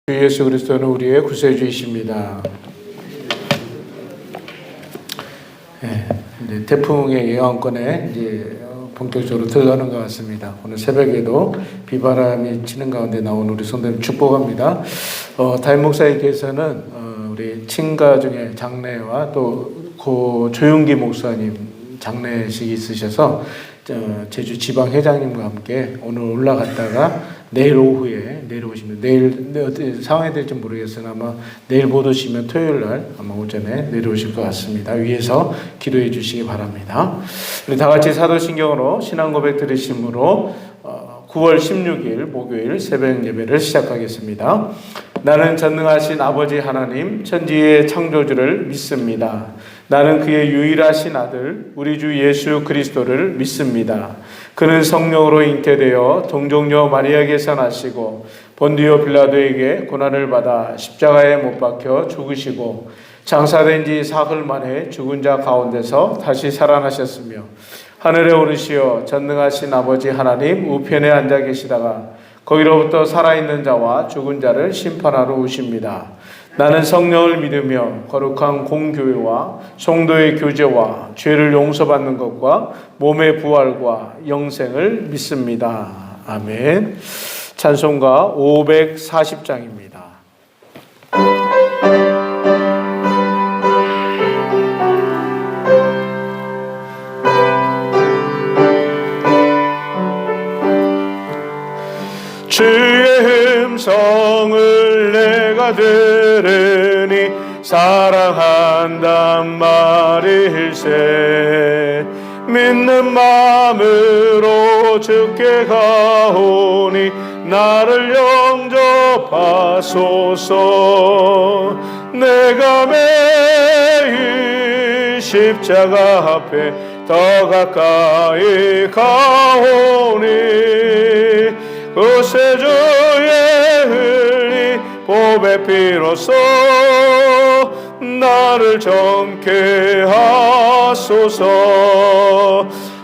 주 예수 그리스도는 우리의 구세주이십니다. 이제 태풍의 예언권에 이제 본격적으로 들어가는 것 같습니다. 오늘 새벽에도 비바람이 치는 가운데 나온 우리 성도님 축복합니다. 담임 목사님께서는 우리 친가 중에 장례와 또 고 조용기 목사님 장례식이 있으셔서 제주 지방 회장님과 함께 오늘 올라갔다가 내일 오후에 내려오시면 내일 어떻게 상황이 될지 모르겠으나 아마 내일 못 오시면 토요일 날 아마 오전에 내려오실 것 같습니다. 위에서 기도해 주시기 바랍니다. 우리 다 같이 사도신경으로 신앙 고백 드리심으로 9월 16일 목요일 새벽 예배를 시작하겠습니다. 나는 전능하신 아버지 하나님 천지의 창조주를 믿습니다. 나는 그의 유일하신 아들 우리 주 예수 그리스도를 믿습니다. 그는 성령으로 잉태되어 동정녀 마리아에게서 나시고 본디오 빌라도에게 고난을 받아 십자가에 못 박혀 죽으시고 장사된 지 사흘 만에 죽은 자 가운데서 다시 살아나셨으며 하늘에 오르시어 전능하신 아버지 하나님 우편에 앉아 계시다가 거기로부터 살아있는 자와 죽은 자를 심판하러 오십니다. 나는 성령을 믿으며 거룩한 공교회와 성도의 교제와 죄를 용서받는 것과 몸의 부활과 영생을 믿습니다. 아멘. 찬송가 540장입니다. 주의 음성을 내가 들으니 사랑한단 말일세. 믿는 마음으로 주께 가오니 나를 영접하소서. 내가 매일 십자가 앞에 더 가까이 가오니 구세주의 흘린 보배 피로써 나를 정케 하소서.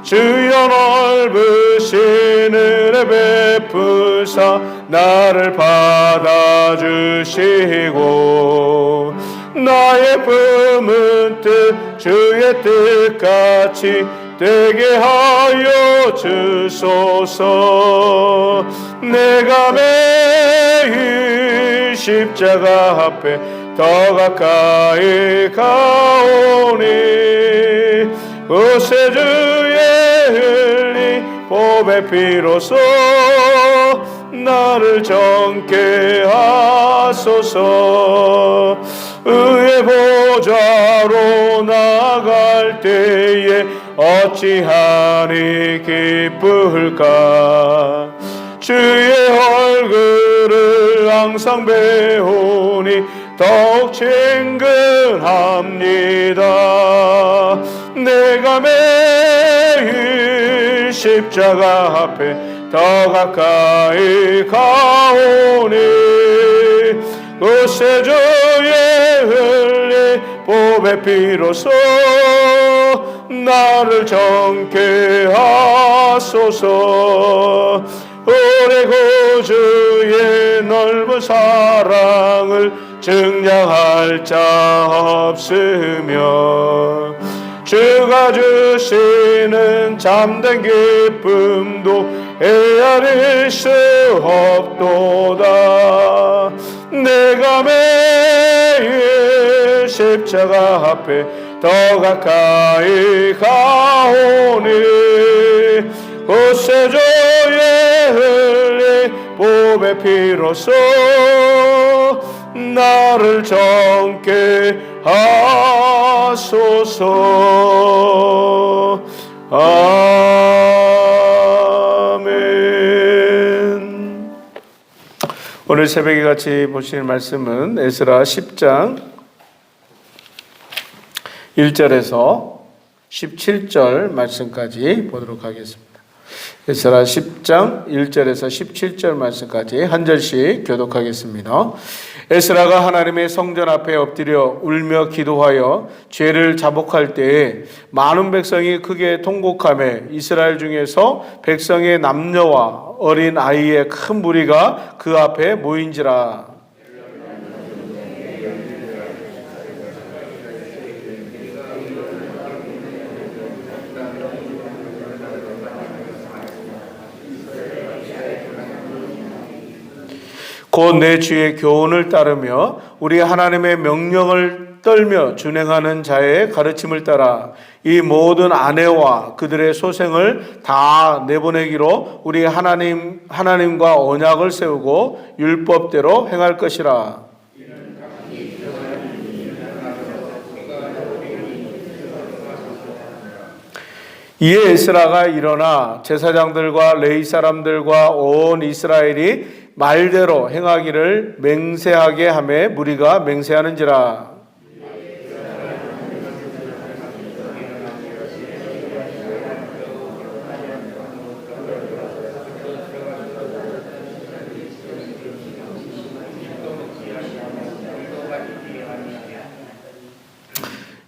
주여 넓으신 은혜 베푸사 나를 받아주시고 나의 품은 뜻 주의 뜻같이 되게 하여 주소서. 내가 매일 십자가 앞에 더 가까이 가오니 구세주의 흘린 보배 피로써 나를 정케 하소서. 의의 보좌로 나갈 때에 어찌하니 기쁠까. 주의 얼굴을 항상 배우니 더욱 친근합니다. 내가 매일 십자가 앞에 더 가까이 가오니 구세주의 흘린 보배 피로써 나를 정케 하소서. 우리 구주의 넓은 사랑을 증량할 자 없으며 주가 주시는 참된 기쁨도 헤아릴 수 없도다. 내가 매일 십자가 앞에 더 가까이 가오니 구세주의 흘린 보배 피로써 나를 정케 하소서. 아멘. 오늘 새벽에 같이 보실 말씀은 에스라 10장 1절에서 17절 말씀까지 보도록 하겠습니다. 에스라 10장 1절에서 17절 말씀까지 한 절씩 교독하겠습니다. 에스라가 하나님의 성전 앞에 엎드려 울며 기도하여 죄를 자복할 때에 많은 백성이 크게 통곡하며 이스라엘 중에서 백성의 남녀와 어린 아이의 큰 무리가 그 앞에 모인지라. 곧 내 주의 교훈을 따르며 우리 하나님의 명령을 떨며 준행하는 자의 가르침을 따라 이 모든 아내와 그들의 소생을 다 내보내기로 우리 하나님과 언약을 세우고 율법대로 행할 것이라. 이에 에스라가 일어나 제사장들과 레위 사람들과 온 이스라엘이 말대로 행하기를 맹세하게 하매 무리가 맹세하는지라.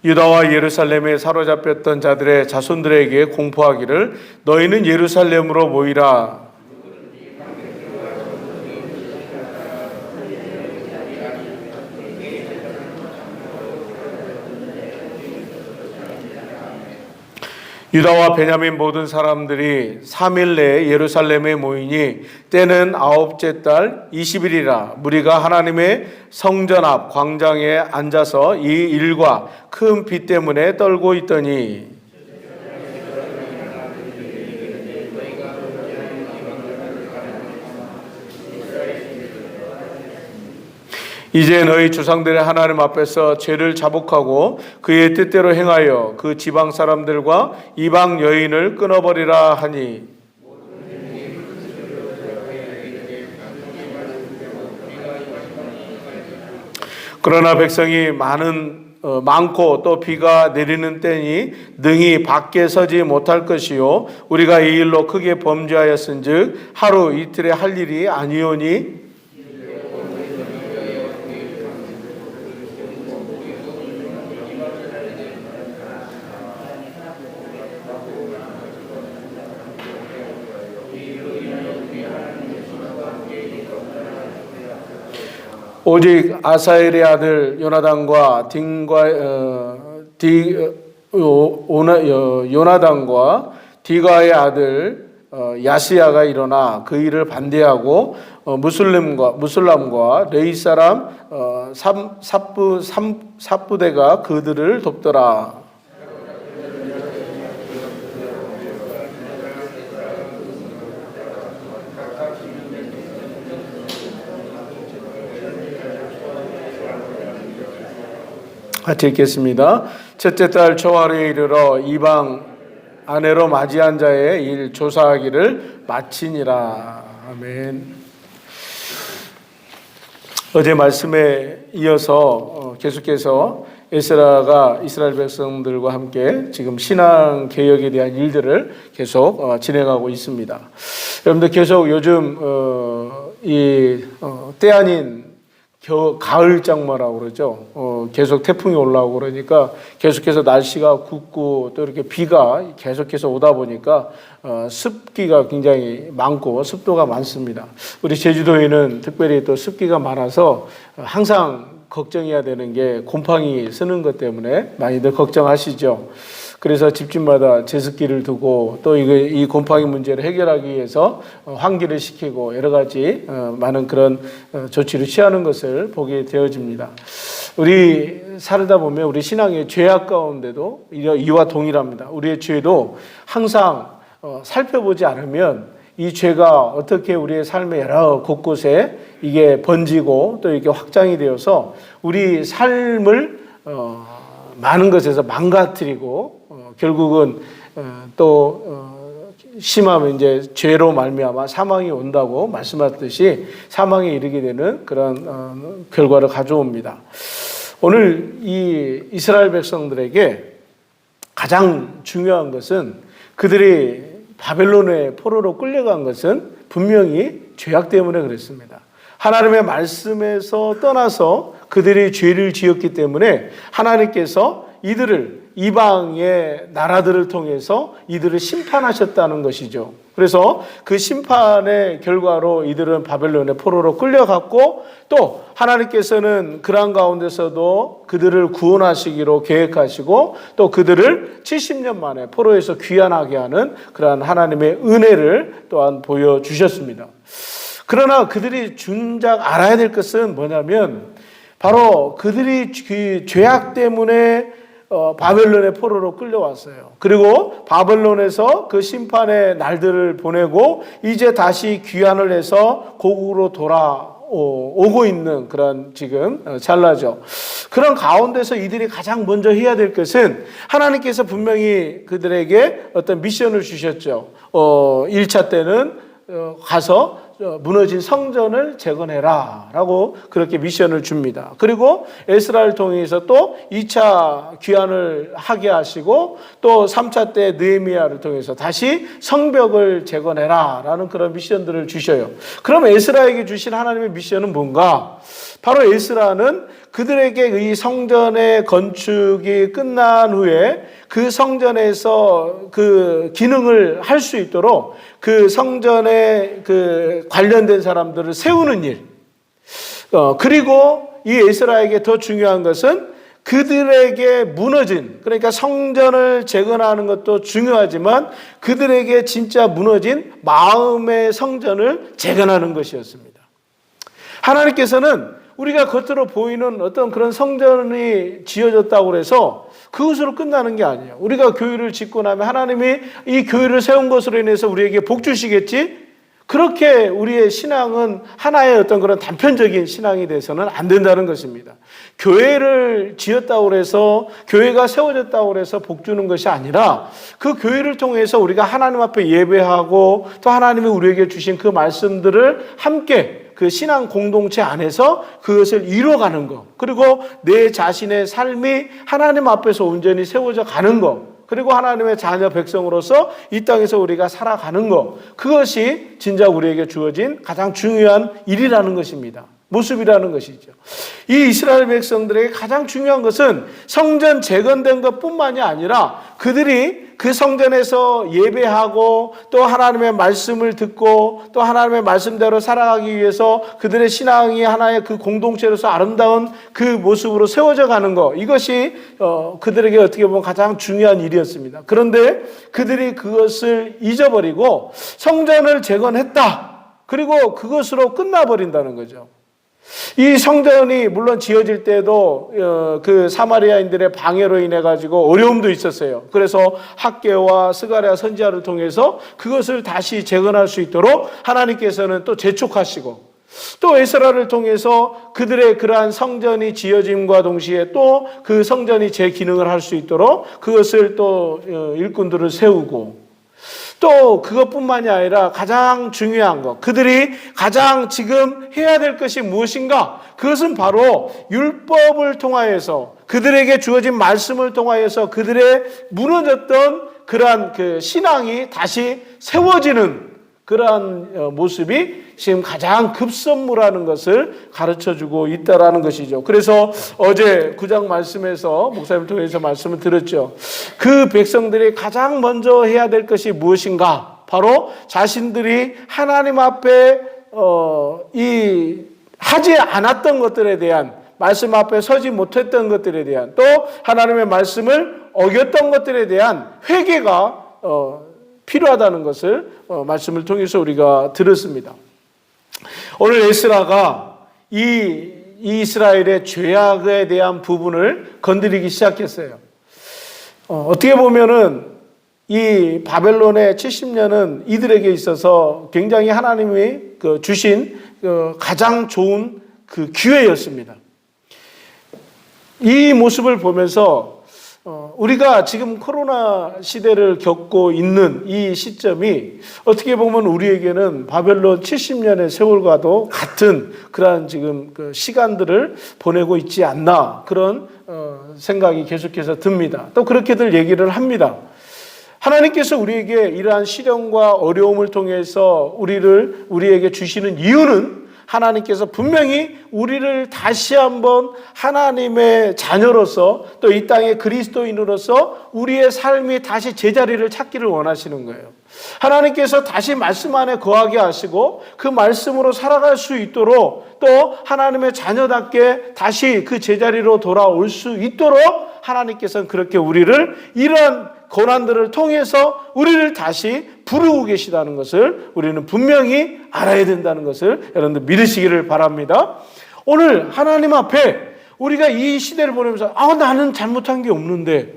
유다와 예루살렘에 사로잡혔던 자들의 자손들에게 공포하기를 너희는 예루살렘으로 모이라. 유다와 베냐민 모든 사람들이 3일 내에 예루살렘에 모이니 때는 9째 달 20일이라. 무리가 하나님의 성전 앞 광장에 앉아서 이 일과 큰 비 때문에 떨고 있더니 이제 너희 조상들의 하나님 앞에서 죄를 자복하고 그의 뜻대로 행하여 그 지방 사람들과 이방 여인을 끊어버리라 하니 그러나 백성이 많고 또 비가 내리는 때니 능히 밖에 서지 못할 것이요 우리가 이 일로 크게 범죄하였은즉 하루 이틀에 할 일이 아니오니 오직 아사엘의 아들 요나단과 요나단과 디가의 아들 야시야가 일어나 그 일을 반대하고 무슬람과 레위 사람 삽부대가 그들을 돕더라. 같이 읽겠습니다. 첫째 달 초하루에 이르러 이방 아내로 맞이한 자의 일 조사하기를 마치니라. 아멘. 어제 말씀에 이어서 계속해서 에스라가 이스라엘 백성들과 함께 지금 신앙 개혁에 대한 일들을 계속 진행하고 있습니다. 여러분들 계속 요즘 때 아닌 가을 장마라고 그러죠. 계속 태풍이 올라오고 그러니까 계속해서 날씨가 굽고 또 이렇게 비가 계속해서 오다 보니까 습기가 굉장히 많고 습도가 많습니다. 우리 제주도에는 특별히 또 습기가 많아서 항상 걱정해야 되는 게 곰팡이 쓰는 것 때문에 많이들 걱정하시죠. 그래서 집집마다 제습기를 두고 또 이 곰팡이 문제를 해결하기 위해서 환기를 시키고 여러 가지 많은 그런 조치를 취하는 것을 보게 되어집니다. 우리 살다 보면 우리 신앙의 죄악 가운데도 이와 동일합니다. 우리의 죄도 항상 살펴보지 않으면 이 죄가 어떻게 우리의 삶의 여러 곳곳에 이게 번지고 또 이렇게 확장이 되어서 우리 삶을 많은 것에서 망가뜨리고 결국은 또 심하면 이제 죄로 말미암아 사망이 온다고 말씀하셨듯이 사망에 이르게 되는 그런 결과를 가져옵니다. 오늘 이 이스라엘 백성들에게 가장 중요한 것은 그들이 바벨론의 포로로 끌려간 것은 분명히 죄악 때문에 그랬습니다. 하나님의 말씀에서 떠나서 그들이 죄를 지었기 때문에 하나님께서 이들을 이방의 나라들을 통해서 이들을 심판하셨다는 것이죠. 그래서 그 심판의 결과로 이들은 바벨론의 포로로 끌려갔고 또 하나님께서는 그런 가운데서도 그들을 구원하시기로 계획하시고 또 그들을 70년 만에 포로에서 귀환하게 하는 그러한 하나님의 은혜를 또한 보여주셨습니다. 그러나 그들이 준작 알아야 될 것은 뭐냐면 바로 그들이 그 죄악 때문에 바벨론의 포로로 끌려왔어요. 그리고 바벨론에서 그 심판의 날들을 보내고 이제 다시 귀환을 해서 고국으로 돌아오고 있는 그런 지금 찰나죠. 그런 가운데서 이들이 가장 먼저 해야 될 것은 하나님께서 분명히 그들에게 어떤 미션을 주셨죠. 1차 때는 가서 무너진 성전을 재건해라 라고 그렇게 미션을 줍니다. 그리고 에스라를 통해서 또 2차 귀환을 하게 하시고 또 3차 때 느헤미야를 통해서 다시 성벽을 재건해라 라는 그런 미션들을 주셔요. 그럼 에스라에게 주신 하나님의 미션은 뭔가? 바로 에스라는 그들에게 이 성전의 건축이 끝난 후에 그 성전에서 그 기능을 할 수 있도록 그 성전에 그 관련된 사람들을 세우는 일. 그리고 이 에스라에게 더 중요한 것은 그들에게 무너진, 그러니까 성전을 재건하는 것도 중요하지만 그들에게 진짜 무너진 마음의 성전을 재건하는 것이었습니다. 하나님께서는 우리가 겉으로 보이는 어떤 그런 성전이 지어졌다고 해서 그것으로 끝나는 게 아니에요. 우리가 교회를 짓고 나면 하나님이 이 교회를 세운 것으로 인해서 우리에게 복 주시겠지? 그렇게 우리의 신앙은 하나의 어떤 그런 단편적인 신앙이 돼서는 안 된다는 것입니다. 교회를 지었다고 해서 교회가 세워졌다고 해서 복 주는 것이 아니라 그 교회를 통해서 우리가 하나님 앞에 예배하고 또 하나님이 우리에게 주신 그 말씀들을 함께 그 신앙 공동체 안에서 그것을 이뤄가는 것, 그리고 내 자신의 삶이 하나님 앞에서 온전히 세워져 가는 것, 그리고 하나님의 자녀 백성으로서 이 땅에서 우리가 살아가는 것, 그것이 진짜 우리에게 주어진 가장 중요한 일이라는 것입니다. 모습이라는 것이죠. 이 이스라엘 백성들에게 가장 중요한 것은 성전 재건된 것뿐만이 아니라 그들이 그 성전에서 예배하고 또 하나님의 말씀을 듣고 또 하나님의 말씀대로 살아가기 위해서 그들의 신앙이 하나의 그 공동체로서 아름다운 그 모습으로 세워져 가는 것, 이것이 그들에게 어떻게 보면 가장 중요한 일이었습니다. 그런데 그들이 그것을 잊어버리고 성전을 재건했다. 그리고 그것으로 끝나버린다는 거죠. 이 성전이 물론 지어질 때도 그 사마리아인들의 방해로 인해 가지고 어려움도 있었어요. 그래서 학개와 스가랴 선지자를 통해서 그것을 다시 재건할 수 있도록 하나님께서는 또 재촉하시고 또 에스라를 통해서 그들의 그러한 성전이 지어짐과 동시에 또 그 성전이 제 기능을 할 수 있도록 그것을 또 일꾼들을 세우고 또 그것뿐만이 아니라 가장 중요한 것, 그들이 가장 지금 해야 될 것이 무엇인가? 그것은 바로 율법을 통하여서 그들에게 주어진 말씀을 통하여서 그들의 무너졌던 그러한 그 신앙이 다시 세워지는 그러한 모습이 지금 가장 급선무라는 것을 가르쳐주고 있다라는 것이죠. 그래서 어제 9장 말씀에서 목사님 통해서 말씀을 들었죠. 그 백성들이 가장 먼저 해야 될 것이 무엇인가? 바로 자신들이 하나님 앞에 하지 않았던 것들에 대한 말씀 앞에 서지 못했던 것들에 대한 또 하나님의 말씀을 어겼던 것들에 대한 회개가 필요하다는 것을 말씀을 통해서 우리가 들었습니다. 오늘 에스라가 이 이스라엘의 죄악에 대한 부분을 건드리기 시작했어요. 어떻게 보면은 이 바벨론의 70년은 이들에게 있어서 굉장히 하나님이 주신 가장 좋은 그 기회였습니다. 이 모습을 보면서 우리가 지금 코로나 시대를 겪고 있는 이 시점이 어떻게 보면 우리에게는 바벨론 70년의 세월과도 같은 그러한 지금 그 시간들을 보내고 있지 않나, 그런 생각이 계속해서 듭니다. 또 그렇게들 얘기를 합니다. 하나님께서 우리에게 이러한 시련과 어려움을 통해서 우리에게 주시는 이유는 하나님께서 분명히 우리를 다시 한번 하나님의 자녀로서 또 이 땅의 그리스도인으로서 우리의 삶이 다시 제자리를 찾기를 원하시는 거예요. 하나님께서 다시 말씀 안에 거하게 하시고 그 말씀으로 살아갈 수 있도록 또 하나님의 자녀답게 다시 그 제자리로 돌아올 수 있도록 하나님께서는 그렇게 우리를 이런 고난들을 통해서 우리를 다시 부르고 계시다는 것을 우리는 분명히 알아야 된다는 것을 여러분들 믿으시기를 바랍니다. 오늘 하나님 앞에 우리가 이 시대를 보내면서 나는 잘못한 게 없는데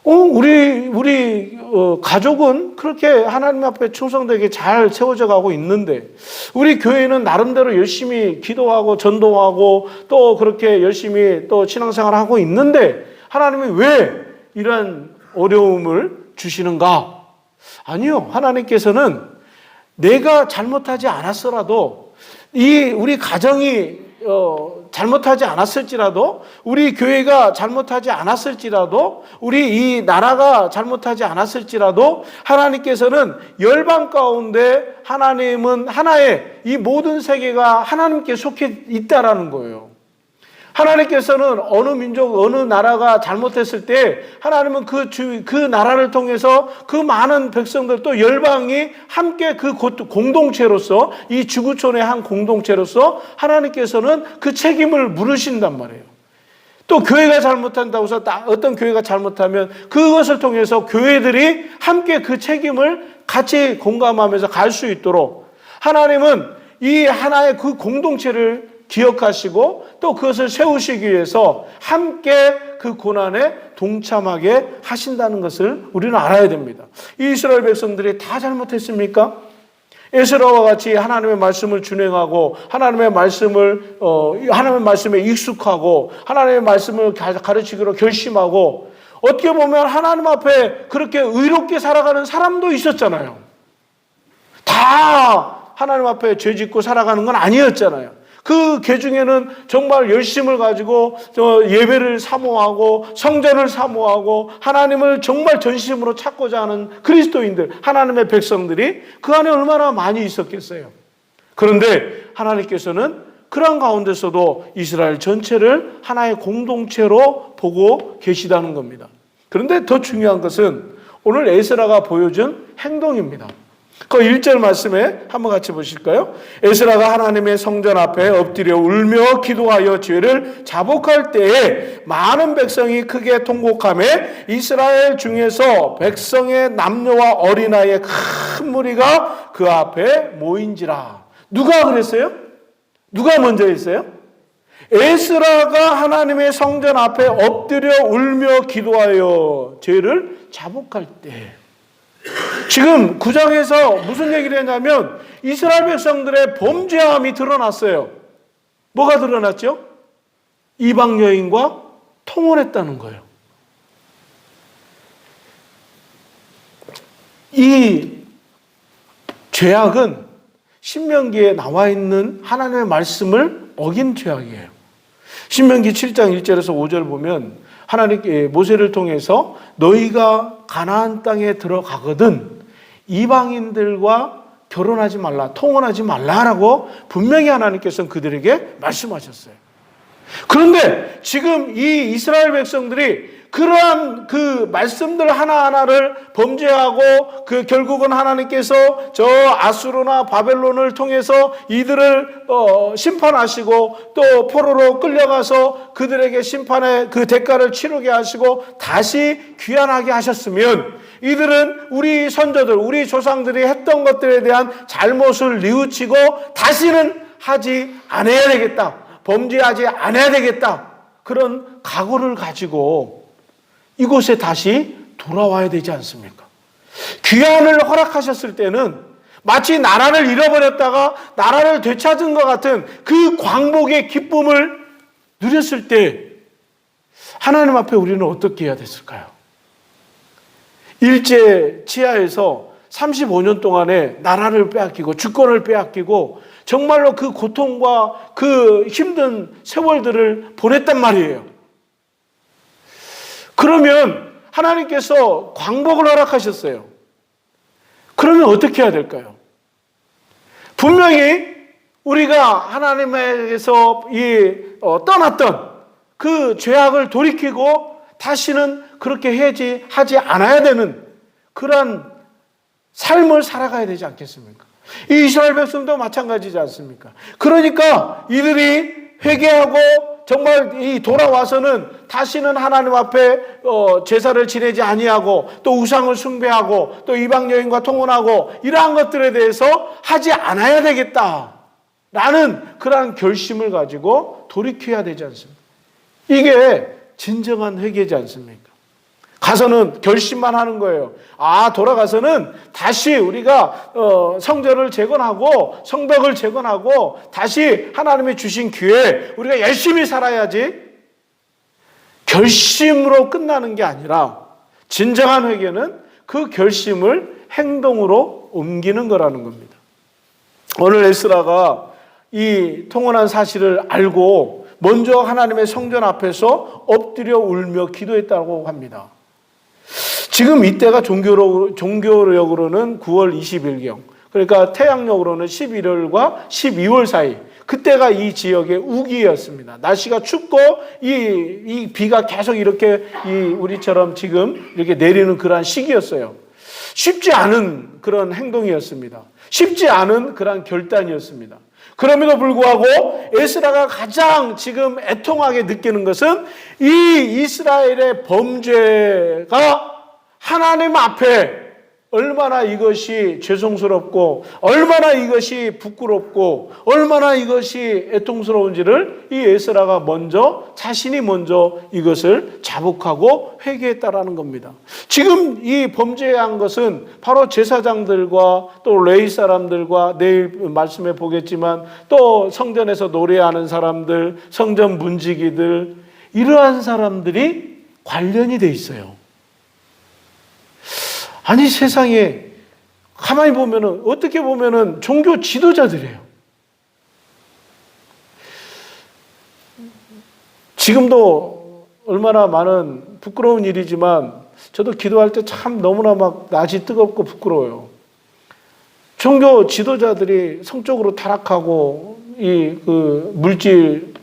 우리 가족은 그렇게 하나님 앞에 충성되게 잘 세워져 가고 있는데 우리 교회는 나름대로 열심히 기도하고 전도하고 또 그렇게 열심히 또 신앙생활을 하고 있는데 하나님이 왜 이런 어려움을 주시는가? 아니요. 하나님께서는 내가 잘못하지 않았더라도 우리 가정이 잘못하지 않았을지라도 우리 교회가 잘못하지 않았을지라도 우리 이 나라가 잘못하지 않았을지라도 하나님께서는 열방 가운데 하나님은 하나의 이 모든 세계가 하나님께 속해 있다라는 거예요. 하나님께서는 어느 민족, 어느 나라가 잘못했을 때 하나님은 그 나라를 통해서 그 많은 백성들 또 열방이 함께 그 공동체로서 이 지구촌의 한 공동체로서 하나님께서는 그 책임을 물으신단 말이에요. 또 교회가 잘못한다고 해서 어떤 교회가 잘못하면 그것을 통해서 교회들이 함께 그 책임을 같이 공감하면서 갈 수 있도록 하나님은 이 하나의 그 공동체를 기억하시고 또 그것을 세우시기 위해서 함께 그 고난에 동참하게 하신다는 것을 우리는 알아야 됩니다. 이스라엘 백성들이 다 잘못했습니까? 에스라와 같이 하나님의 말씀을 준행하고 하나님의 말씀에 익숙하고 하나님의 말씀을 가르치기로 결심하고 어떻게 보면 하나님 앞에 그렇게 의롭게 살아가는 사람도 있었잖아요. 다 하나님 앞에 죄 짓고 살아가는 건 아니었잖아요. 그 중에는 정말 열심을 가지고 예배를 사모하고 성전을 사모하고 하나님을 정말 전심으로 찾고자 하는 그리스도인들, 하나님의 백성들이 그 안에 얼마나 많이 있었겠어요. 그런데 하나님께서는 그런 가운데서도 이스라엘 전체를 하나의 공동체로 보고 계시다는 겁니다. 그런데 더 중요한 것은 오늘 에스라가 보여준 행동입니다. 그 1절 말씀에 한번 같이 보실까요? 에스라가 하나님의 성전 앞에 엎드려 울며 기도하여 죄를 자복할 때에 많은 백성이 크게 통곡하며 이스라엘 중에서 백성의 남녀와 어린아이의 큰 무리가 그 앞에 모인지라. 누가 그랬어요? 누가 먼저 했어요? 에스라가 하나님의 성전 앞에 엎드려 울며 기도하여 죄를 자복할 때. 지금 9장에서 무슨 얘기를 했냐면 이스라엘 백성들의 범죄함이 드러났어요. 뭐가 드러났죠? 이방 여인과 통혼했다는 거예요. 이 죄악은 신명기에 나와 있는 하나님의 말씀을 어긴 죄악이에요. 신명기 7장 1절에서 5절 보면 하나님께 모세를 통해서 너희가 가나안 땅에 들어가거든 이방인들과 결혼하지 말라, 통혼하지 말라라고 분명히 하나님께서는 그들에게 말씀하셨어요. 그런데 지금 이 이스라엘 백성들이 그러한 그 말씀들 하나하나를 범죄하고 결국은 하나님께서 저 아수르나 바벨론을 통해서 이들을 심판하시고 또 포로로 끌려가서 그들에게 심판의 그 대가를 치르게 하시고 다시 귀환하게 하셨으면 이들은 우리 선조들, 우리 조상들이 했던 것들에 대한 잘못을 뉘우치고 다시는 하지 않아야 되겠다. 범죄하지 않아야 되겠다. 그런 각오를 가지고 이곳에 다시 돌아와야 되지 않습니까? 귀환을 허락하셨을 때는 마치 나라를 잃어버렸다가 나라를 되찾은 것 같은 그 광복의 기쁨을 누렸을 때 하나님 앞에 우리는 어떻게 해야 됐을까요? 일제 치하에서 35년 동안에 나라를 빼앗기고 주권을 빼앗기고 정말로 그 고통과 그 힘든 세월들을 보냈단 말이에요. 그러면 하나님께서 광복을 허락하셨어요. 그러면 어떻게 해야 될까요? 분명히 우리가 하나님에게서 떠났던 그 죄악을 돌이키고 다시는 그렇게 하지 않아야 되는 그러한 삶을 살아가야 되지 않겠습니까? 이 이스라엘 백성도 마찬가지지 않습니까? 그러니까 이들이 회개하고 정말 이 돌아와서는 다시는 하나님 앞에 제사를 지내지 아니하고 또 우상을 숭배하고 또 이방 여인과 통혼하고 이러한 것들에 대해서 하지 않아야 되겠다라는 그러한 결심을 가지고 돌이켜야 되지 않습니까? 이게 진정한 회개지 않습니까? 가서는 결심만 하는 거예요. 돌아가서는 다시 우리가 성전을 재건하고 성벽을 재건하고 다시 하나님이 주신 기회에 우리가 열심히 살아야지. 결심으로 끝나는 게 아니라 진정한 회개는 그 결심을 행동으로 옮기는 거라는 겁니다. 오늘 에스라가 이 통혼한 사실을 알고 먼저 하나님의 성전 앞에서 엎드려 울며 기도했다고 합니다. 지금 이때가 종교력으로는 9월 20일경, 그러니까 태양력으로는 11월과 12월 사이, 그때가 이 지역의 우기였습니다. 날씨가 춥고 이 비가 계속 이렇게 우리처럼 지금 이렇게 내리는 그러한 시기였어요. 쉽지 않은 그런 행동이었습니다. 쉽지 않은 그런 결단이었습니다. 그럼에도 불구하고 에스라가 가장 지금 애통하게 느끼는 것은 이 이스라엘의 범죄가 하나님 앞에 얼마나 이것이 죄송스럽고 얼마나 이것이 부끄럽고 얼마나 이것이 애통스러운지를 이 에스라가 자신이 먼저 이것을 자복하고 회개했다라는 겁니다. 지금 이 범죄한 것은 바로 제사장들과 또 레위 사람들과 내일 말씀에 보겠지만 또 성전에서 노래하는 사람들, 성전 문지기들, 이러한 사람들이 관련이 돼 있어요. 아니 세상에 가만히 보면은 어떻게 보면은 종교 지도자들이에요. 지금도 얼마나 많은 부끄러운 일이지만 저도 기도할 때 참 너무나 막 낯이 뜨겁고 부끄러워요. 종교 지도자들이 성적으로 타락하고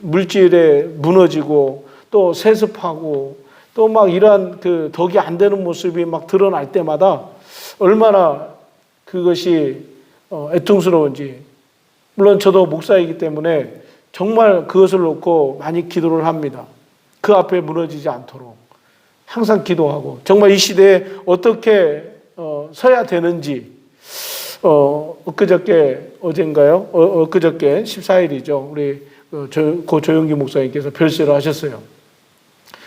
물질에 무너지고 또 세습하고 또 막 이러한 덕이 안 되는 모습이 막 드러날 때마다 얼마나 그것이 애통스러운지. 물론 저도 목사이기 때문에 정말 그것을 놓고 많이 기도를 합니다. 그 앞에 무너지지 않도록 항상 기도하고 정말 이 시대에 어떻게 서야 되는지. 엊그저께 14일이죠. 우리 고 조영기 목사님께서 별세를 하셨어요.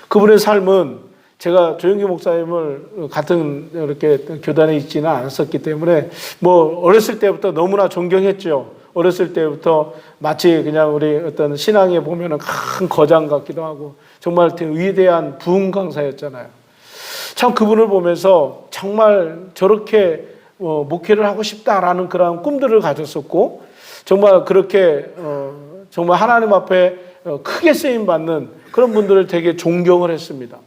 그분의 삶은 제가 조영기 목사님을 같은 이렇게 교단에 있지는 않았었기 때문에 어렸을 때부터 너무나 존경했죠. 어렸을 때부터 마치 그냥 우리 어떤 신앙에 보면은 큰 거장 같기도 하고 정말 위대한 부흥 강사였잖아요. 참 그분을 보면서 정말 저렇게 목회를 하고 싶다라는 그런 꿈들을 가졌었고 정말 그렇게 정말 하나님 앞에 크게 쓰임 받는 그런 분들을 되게 존경을 했습니다.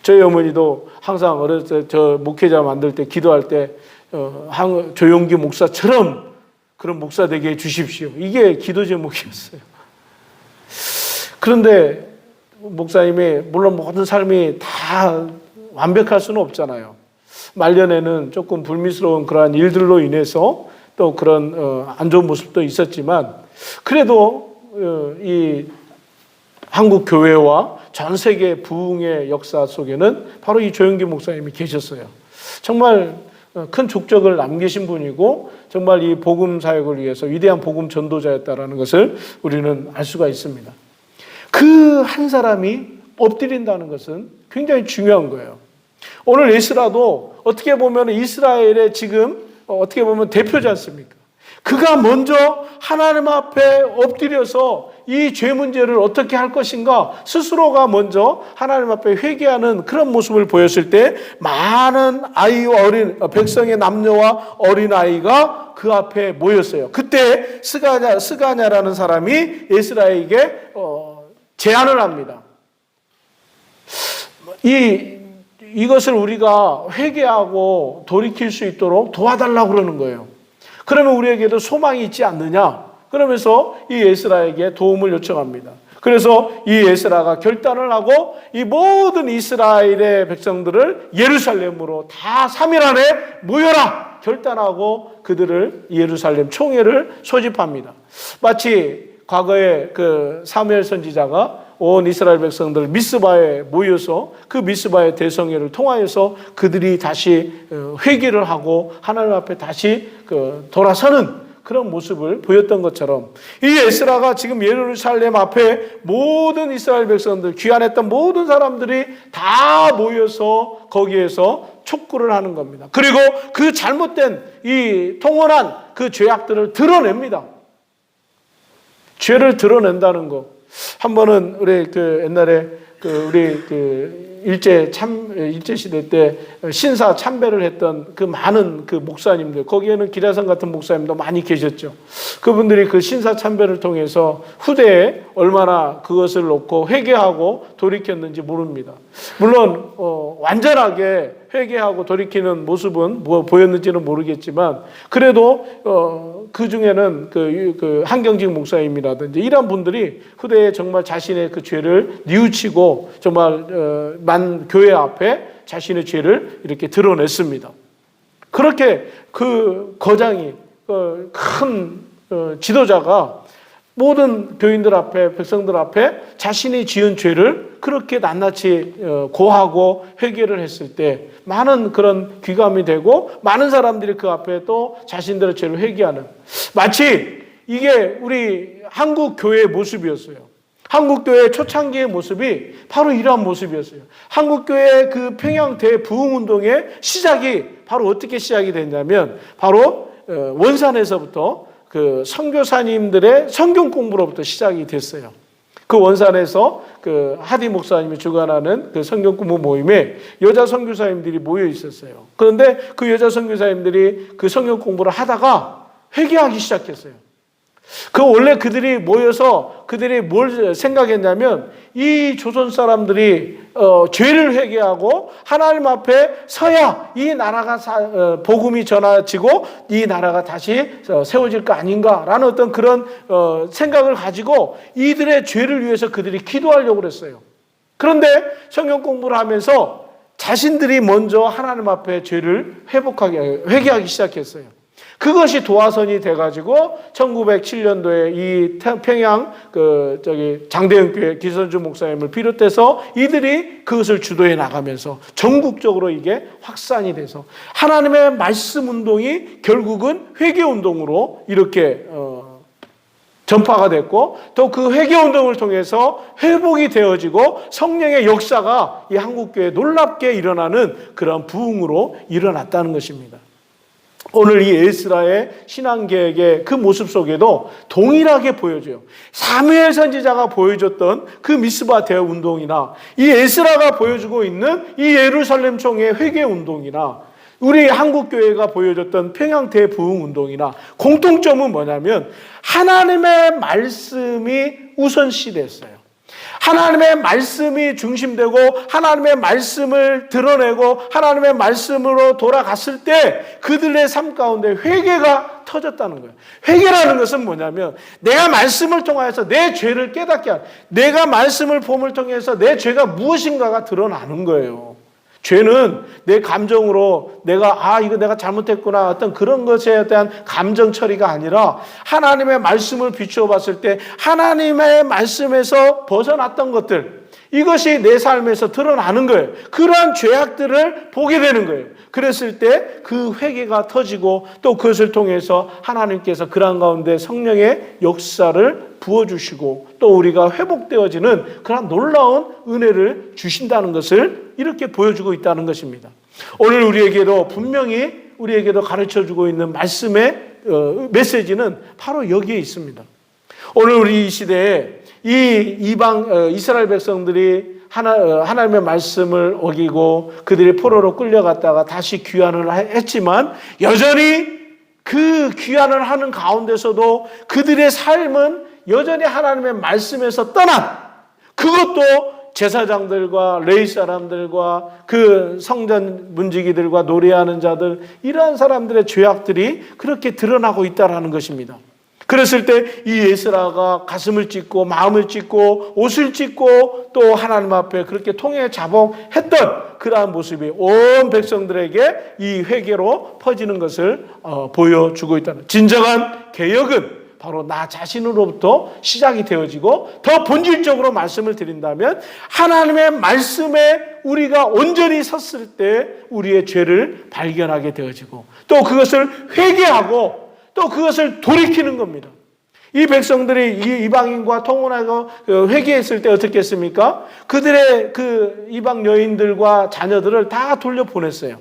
저희 어머니도 항상 어렸을 때 저 목회자 만들 때 기도할 때 조용기 목사처럼 그런 목사 되게 해 주십시오. 이게 기도 제목이었어요. 그런데 목사님이 물론 모든 삶이 다 완벽할 수는 없잖아요. 말년에는 조금 불미스러운 그러한 일들로 인해서 또 그런 안 좋은 모습도 있었지만 그래도 이 한국 교회와 전 세계 부흥의 역사 속에는 바로 이 조영기 목사님이 계셨어요. 정말 큰 족적을 남기신 분이고 정말 이 복음 사역을 위해서 위대한 복음 전도자였다라는 것을 우리는 알 수가 있습니다. 그 한 사람이 엎드린다는 것은 굉장히 중요한 거예요. 오늘 에스라도 어떻게 보면 이스라엘의 지금 어떻게 보면 대표지 않습니까? 그가 먼저 하나님 앞에 엎드려서 이 죄 문제를 어떻게 할 것인가 스스로가 먼저 하나님 앞에 회개하는 그런 모습을 보였을 때 많은 아이와 백성의 남녀와 어린아이가 그 앞에 모였어요. 그때 스가냐라는 사람이 에스라에게 제안을 합니다. 이것을 우리가 회개하고 돌이킬 수 있도록 도와달라고 그러는 거예요. 그러면 우리에게도 소망이 있지 않느냐? 그러면서 이 에스라에게 도움을 요청합니다. 그래서 이 에스라가 결단을 하고 이 모든 이스라엘의 백성들을 예루살렘으로 다 3일 안에 모여라! 결단하고 그들을 예루살렘 총회를 소집합니다. 마치 과거에 그 사무엘 선지자가 온 이스라엘 백성들 미스바에 모여서 그 미스바의 대성회를 통하여서 그들이 다시 회개를 하고 하나님 앞에 다시 돌아서는 그런 모습을 보였던 것처럼 이 에스라가 지금 예루살렘 앞에 모든 이스라엘 백성들, 귀환했던 모든 사람들이 다 모여서 거기에서 촉구를 하는 겁니다. 그리고 그 잘못된 이 통혼한 그 죄악들을 드러냅니다. 죄를 드러낸다는 거. 한 번은 우리 옛날에 우리 일제 시대 때 신사 참배를 했던 그 많은 그 목사님들, 거기에는 기라성 같은 목사님도 많이 계셨죠. 그분들이 그 신사 참배를 통해서 후대에 얼마나 그것을 놓고 회개하고 돌이켰는지 모릅니다. 물론 완전하게 회개하고 돌이키는 모습은 보였는지는 모르겠지만 그래도 그 중에는 그 한경직 목사님이라든지 이런 분들이 후대에 정말 자신의 그 죄를 뉘우치고 정말 교회 앞에 자신의 죄를 이렇게 드러냈습니다. 그렇게 그 거장이 큰 지도자가 모든 교인들 앞에, 백성들 앞에 자신이 지은 죄를 그렇게 낱낱이 고하고 회개를 했을 때 많은 그런 귀감이 되고 많은 사람들이 그 앞에 또 자신들의 죄를 회개하는, 마치 이게 우리 한국 교회의 모습이었어요. 한국 교회의 초창기의 모습이 바로 이러한 모습이었어요. 한국 교회의 그 평양 대부흥 운동의 시작이 바로 어떻게 시작이 됐냐면 바로 원산에서부터 그 선교사님들의 성경 공부로부터 시작이 됐어요. 그 원산에서 그 하디 목사님이 주관하는 그 성경 공부 모임에 여자 선교사님들이 모여 있었어요. 그런데 그 여자 선교사님들이 그 성경 공부를 하다가 회개하기 시작했어요. 원래 그들이 모여서 그들이 뭘 생각했냐면 이 조선 사람들이 죄를 회개하고 하나님 앞에 서야 이 나라가 복음이 전해지고 이 나라가 다시 세워질 거 아닌가라는 어떤 그런 생각을 가지고 이들의 죄를 위해서 그들이 기도하려고 그랬어요. 그런데 성경 공부를 하면서 자신들이 먼저 하나님 앞에 죄를 회개하기 시작했어요. 그것이 도화선이 돼가지고 1907년도에 이 평양 장대현 교회 기선주 목사님을 비롯해서 이들이 그것을 주도해 나가면서 전국적으로 이게 확산이 돼서 하나님의 말씀 운동이 결국은 회개 운동으로 이렇게 전파가 됐고 또 그 회개 운동을 통해서 회복이 되어지고 성령의 역사가 이 한국교회에 놀랍게 일어나는 그런 부흥으로 일어났다는 것입니다. 오늘 이 에스라의 신앙계획의 그 모습 속에도 동일하게 보여져요. 사무엘 선지자가 보여줬던 그 미스바 대운동이나 이 에스라가 보여주고 있는 이 예루살렘 총회 회개 운동이나 우리 한국교회가 보여줬던 평양 대부흥 운동이나 공통점은 뭐냐면 하나님의 말씀이 우선시됐어요. 하나님의 말씀이 중심되고 하나님의 말씀을 드러내고 하나님의 말씀으로 돌아갔을 때 그들의 삶 가운데 회개가 터졌다는 거예요. 회개라는 것은 뭐냐면 내가 말씀을 통하여서 내 죄를 깨닫게 하는, 내가 말씀을 봄을 통해서 내 죄가 무엇인가가 드러나는 거예요. 죄는 내 감정으로 이거 내가 잘못했구나 어떤 그런 것에 대한 감정 처리가 아니라 하나님의 말씀을 비추어 봤을 때 하나님의 말씀에서 벗어났던 것들, 이것이 내 삶에서 드러나는 거예요. 그러한 죄악들을 보게 되는 거예요. 그랬을 때 그 회개가 터지고 또 그것을 통해서 하나님께서 그러한 가운데 성령의 역사를 부어주시고 또 우리가 회복되어지는 그런 놀라운 은혜를 주신다는 것을 이렇게 보여주고 있다는 것입니다. 오늘 우리에게도 분명히 우리에게도 가르쳐주고 있는 말씀의 메시지는 바로 여기에 있습니다. 오늘 우리 이 시대에 이 이방 이스라엘 백성들이 하나님의 말씀을 어기고 그들이 포로로 끌려갔다가 다시 귀환을 했지만 여전히 그 귀환을 하는 가운데서도 그들의 삶은 여전히 하나님의 말씀에서 떠난, 그것도 제사장들과 레위 사람들과 그 성전 문지기들과 노래하는 자들, 이러한 사람들의 죄악들이 그렇게 드러나고 있다는 것입니다. 그랬을 때 이 에스라가 가슴을 찢고 마음을 찢고 옷을 찢고 또 하나님 앞에 그렇게 통해 자복했던 그러한 모습이 온 백성들에게 이 회개로 퍼지는 것을 보여주고 있다는, 진정한 개혁은 바로 나 자신으로부터 시작이 되어지고, 더 본질적으로 말씀을 드린다면 하나님의 말씀에 우리가 온전히 섰을 때 우리의 죄를 발견하게 되어지고, 또 그것을 회개하고 또 그것을 돌이키는 겁니다. 이 백성들이 이 이방인과 통혼하고 회개했을 때 어떻게 했습니까? 그들의 그 이방 여인들과 자녀들을 다 돌려보냈어요.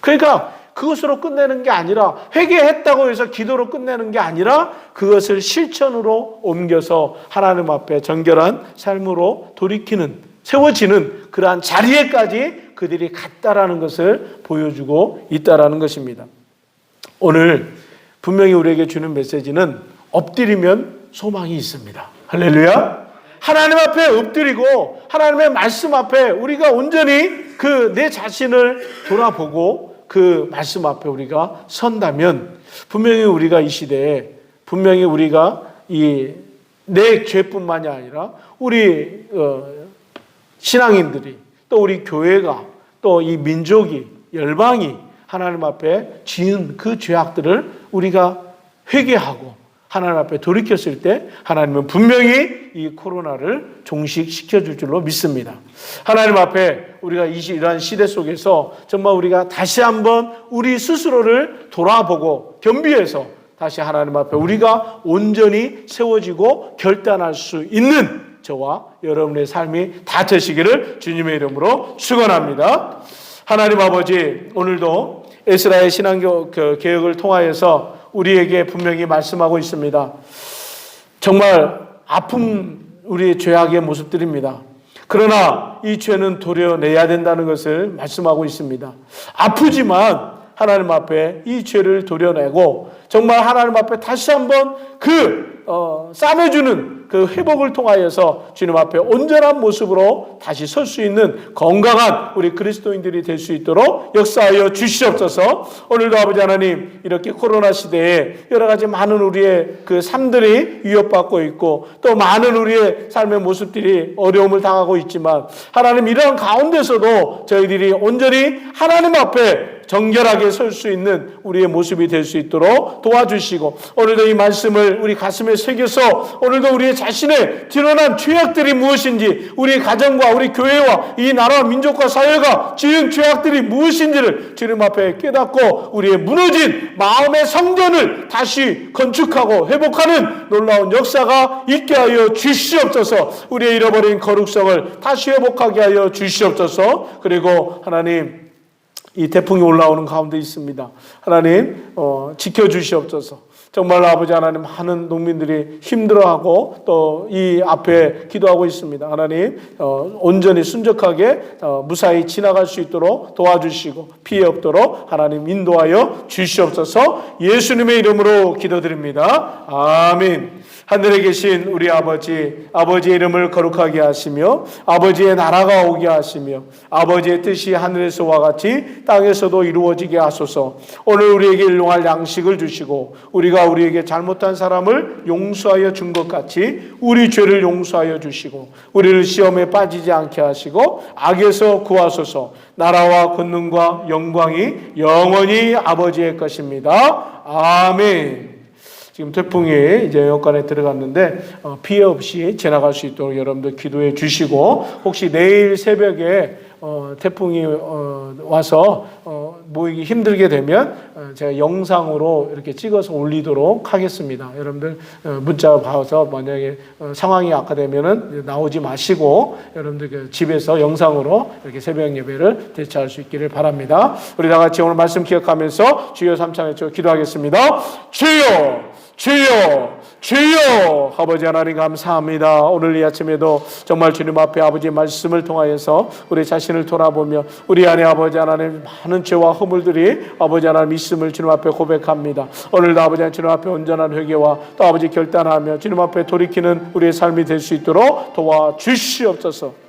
그러니까 그것으로 끝내는 게 아니라, 회개했다고 해서 기도로 끝내는 게 아니라 그것을 실천으로 옮겨서 하나님 앞에 정결한 삶으로 돌이키는, 세워지는 그러한 자리에까지 그들이 갔다라는 것을 보여주고 있다라는 것입니다. 오늘 분명히 우리에게 주는 메시지는 엎드리면 소망이 있습니다. 할렐루야. 하나님 앞에 엎드리고 하나님의 말씀 앞에 우리가 온전히 그 내 자신을 돌아보고 그 말씀 앞에 우리가 선다면, 분명히 우리가 이 시대에, 분명히 우리가 이 내 죄뿐만이 아니라 우리 신앙인들이, 또 우리 교회가, 또 이 민족이, 열방이 하나님 앞에 지은 그 죄악들을 우리가 회개하고 하나님 앞에 돌이켰을 때 하나님은 분명히 이 코로나를 종식시켜 줄 줄로 믿습니다. 하나님 앞에 우리가 이러한 시대 속에서 정말 우리가 다시 한번 우리 스스로를 돌아보고 겸비해서 다시 하나님 앞에 우리가 온전히 세워지고 결단할 수 있는 저와 여러분의 삶이 다 되시기를 주님의 이름으로 축원합니다. 하나님 아버지, 오늘도 에스라의 신앙개혁을 통하여서 우리에게 분명히 말씀하고 있습니다. 정말 아픈 우리의 죄악의 모습들입니다. 그러나 이 죄는 도려내야 된다는 것을 말씀하고 있습니다. 아프지만 하나님 앞에 이 죄를 도려내고 정말 하나님 앞에 다시 한번 싸매주는 그 회복을 통하여서 주님 앞에 온전한 모습으로 다시 설 수 있는 건강한 우리 그리스도인들이 될 수 있도록 역사하여 주시옵소서. 오늘도 아버지 하나님, 이렇게 코로나 시대에 여러 가지 많은 우리의 그 삶들이 위협받고 있고, 또 많은 우리의 삶의 모습들이 어려움을 당하고 있지만, 하나님 이러한 가운데서도 저희들이 온전히 하나님 앞에 정결하게 설 수 있는 우리의 모습이 될 수 있도록 도와주시고, 오늘도 이 말씀을 우리 가슴에 새겨서 오늘도 우리의 자신의 드러난 죄악들이 무엇인지, 우리 가정과 우리 교회와 이 나라와 민족과 사회가 지은 죄악들이 무엇인지를 주님 앞에 깨닫고 우리의 무너진 마음의 성전을 다시 건축하고 회복하는 놀라운 역사가 있게 하여 주시옵소서. 우리의 잃어버린 거룩성을 다시 회복하게 하여 주시옵소서. 그리고 하나님, 이 태풍이 올라오는 가운데 있습니다. 하나님 지켜주시옵소서. 정말 아버지 하나님, 많은 농민들이 힘들어하고 또 이 앞에 기도하고 있습니다. 하나님 온전히 순적하게 무사히 지나갈 수 있도록 도와주시고 피해 없도록 하나님 인도하여 주시옵소서. 예수님의 이름으로 기도드립니다. 아멘. 하늘에 계신 우리 아버지, 아버지의 이름을 거룩하게 하시며 아버지의 나라가 오게 하시며 아버지의 뜻이 하늘에서와 같이 땅에서도 이루어지게 하소서. 오늘 우리에게 일용할 양식을 주시고 우리가 우리에게 잘못한 사람을 용서하여 준 것 같이 우리 죄를 용서하여 주시고 우리를 시험에 빠지지 않게 하시고 악에서 구하소서. 나라와 권능과 영광이 영원히 아버지의 것입니다. 아멘. 지금 태풍이 이제 여건에 들어갔는데 피해 없이 지나갈 수 있도록 여러분들 기도해 주시고, 혹시 내일 새벽에 태풍이 와서 모이기 힘들게 되면 제가 영상으로 이렇게 찍어서 올리도록 하겠습니다. 여러분들 문자 봐서 만약에 상황이 악화되면은 나오지 마시고 여러분들 집에서 영상으로 이렇게 새벽 예배를 대처할 수 있기를 바랍니다. 우리 다 같이 오늘 말씀 기억하면서 주여 삼창에 기도하겠습니다. 주여, 주여, 주여. 아버지 하나님 감사합니다. 오늘 이 아침에도 정말 주님 앞에 아버지 말씀을 통하여서 우리 자신을 돌아보며 우리 안에 아버지 하나님 많은 죄와 허물들이 아버지 하나님 있음을 주님 앞에 고백합니다. 오늘도 아버지 하나님 주님 앞에 온전한 회개와 또 아버지 결단하며 주님 앞에 돌이키는 우리의 삶이 될 수 있도록 도와주시옵소서.